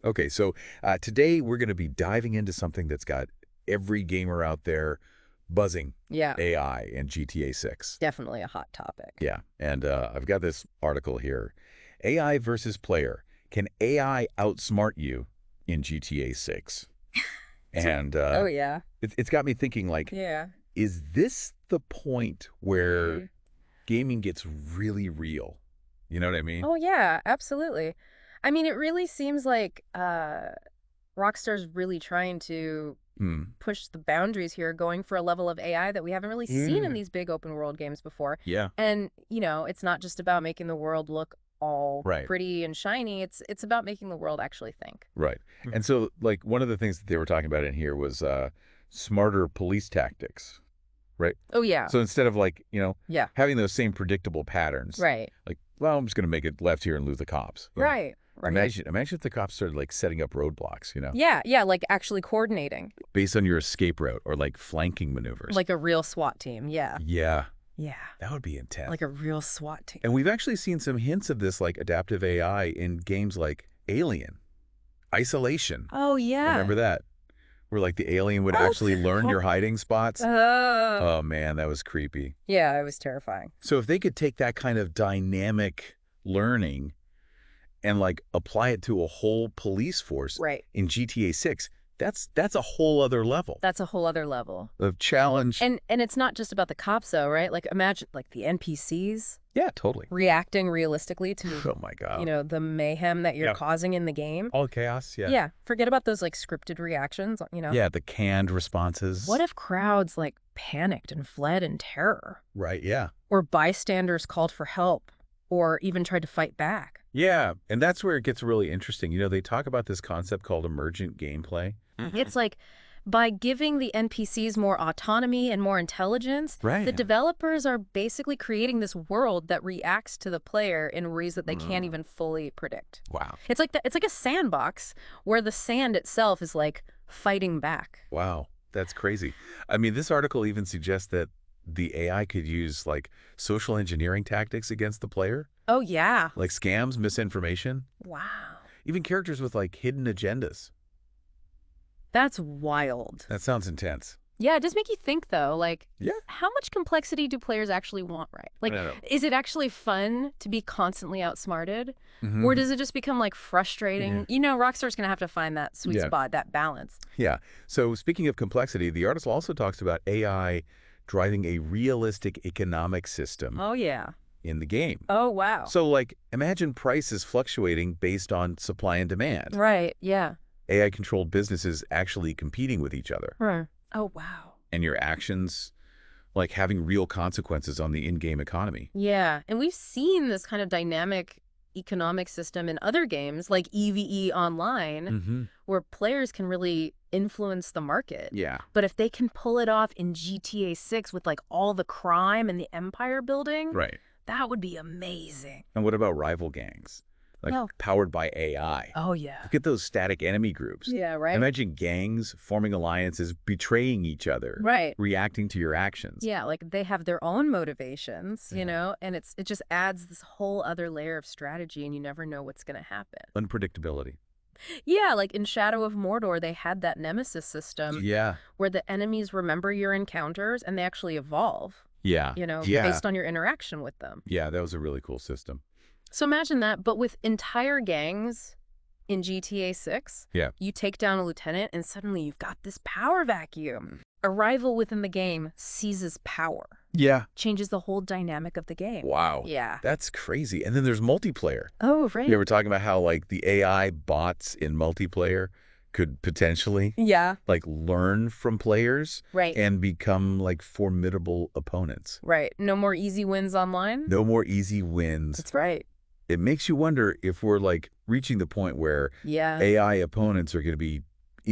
Okay, so today we're going to be diving into something that's got every gamer out there buzzing, Yeah, AI and GTA 6. definitely a hot topic. Yeah, and I've got this article here. AI versus player. Can AI outsmart you in GTA 6? So, And oh yeah. it's got me thinking, like, Yeah. is this the point where Mm. gaming gets really real? You know what I mean? Oh yeah, absolutely. I mean, it really seems like Rockstar's really trying to Hmm. push the boundaries here, going for a level of AI that we haven't really seen in Yeah. these big open world games before. Yeah, And, it's not just about making the world look all right. pretty and shiny. It's about making the world actually think. Right. Mm. And so, like, one of the things that they were talking about in here was smarter police tactics, right? Oh yeah. So instead of, like, Yeah. having those same predictable patterns, Right. like, well, I'm just going to make it left here and lose the cops. Right. Right. Imagine if the cops started, like, setting up roadblocks, Yeah, yeah, like actually coordinating. based on your escape route or, like, flanking maneuvers. Like a real SWAT team. Yeah. Yeah, Yeah. that would be intense. Like a real SWAT team. And we've actually seen some hints of this, like, adaptive AI in games like Alien, Isolation. Oh, yeah. Remember that? Where, like, the alien would Oh, actually learn your hiding spots. oh. Oh, man, that was creepy. Yeah, it was terrifying. So if they could take that kind of dynamic learning and, like, apply it to a whole police force Right. in GTA 6, that's a whole other level That's a whole other level. of challenge. And it's not just about the cops though, right? Like imagine like the NPCs Yeah, totally. reacting realistically to, Oh, my God. the mayhem that you're Yeah. causing in the game. All chaos, yeah. Yeah, forget about those like scripted reactions. Yeah, the canned responses. What if crowds like panicked and fled in terror? Right, yeah. Or bystanders called for help or even tried to fight back? Yeah, and that's where it gets really interesting. They talk about this concept called emergent gameplay. It's like by giving the NPCs more autonomy and more intelligence, Right. the developers are basically creating this world that reacts to the player in ways that they can't even fully predict. Wow. It's like a sandbox where the sand itself is like fighting back. Wow, that's crazy. I mean, this article even suggests that the AI could use, like, social engineering tactics against the player, Oh yeah. like scams, misinformation, Wow. even characters with, like, hidden agendas. That's wild. That sounds intense. Yeah, it does make you think though, like Yeah. how much complexity do players actually want, right? Like No. is it actually fun to be constantly outsmarted? Mhm. Or does it just become like frustrating? Rockstar's going to have to find that sweet Yeah. spot, that balance. Yeah. So speaking of complexity, the article also talks about AI driving a realistic economic system Oh, yeah. in the game. Oh, wow. So, like, imagine prices fluctuating based on supply and demand. Right. Yeah. AI-controlled businesses actually competing with each other. Huh. Oh, wow. And your actions, like, having real consequences on the in-game economy. Yeah. And we've seen this kind of dynamic economic system in other games like EVE Online, Mm-hmm. where players can really influence the market. Yeah. But if they can pull it off in GTA 6 with like all the crime and the empire building, Right. that would be amazing. And what about rival gangs? Like, No. powered by AI. Oh, yeah. Look at those static enemy groups. Yeah, right? Imagine gangs forming alliances, betraying each other, Right. reacting to your actions. Yeah, like they have their own motivations, Yeah. and it just adds this whole other layer of strategy and you never know what's going to happen. Unpredictability. Yeah, like in Shadow of Mordor, they had that nemesis system Yeah. where the enemies remember your encounters and they actually evolve, Yeah. Yeah. based on your interaction with them. Yeah, that was a really cool system. So imagine that, but with entire gangs in GTA 6, Yeah. you take down a lieutenant and suddenly you've got this power vacuum. A rival within the game seizes power, Yeah. changes the whole dynamic of the game. Wow. Yeah. That's crazy. And then there's multiplayer. Oh, right. You were talking about how, like, the AI bots in multiplayer could potentially, Yeah. like, learn from players Right. and become, like, formidable opponents. Right. No more easy wins online? No more easy wins. That's right. It makes you wonder if we're, like, reaching the point where Yeah. AI opponents are going to be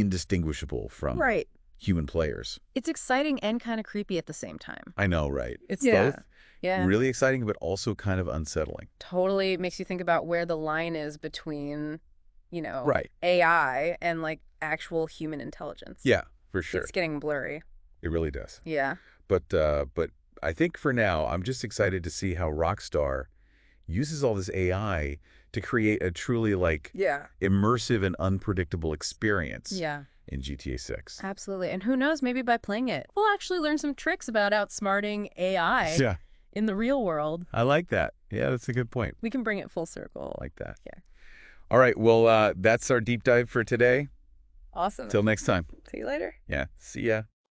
indistinguishable from Right. human players. It's exciting and kind of creepy at the same time. I know, right? It's Yeah. both Yeah. really exciting, but also kind of unsettling. Totally makes you think about where the line is between, Right. AI and like actual human intelligence. Yeah, for sure. It's getting blurry. It really does. Yeah. But I think for now, I'm just excited to see how Rockstar uses all this AI to create a truly, like, Yeah. immersive and unpredictable experience Yeah. in GTA 6. Absolutely. And who knows, maybe by playing it, we'll actually learn some tricks about outsmarting AI Yeah, in the real world. I like that. Yeah, that's a good point. We can bring it full circle. I like that. Yeah. All right, well, that's our deep dive for today. Awesome. Till next time. See you later. Yeah, see ya.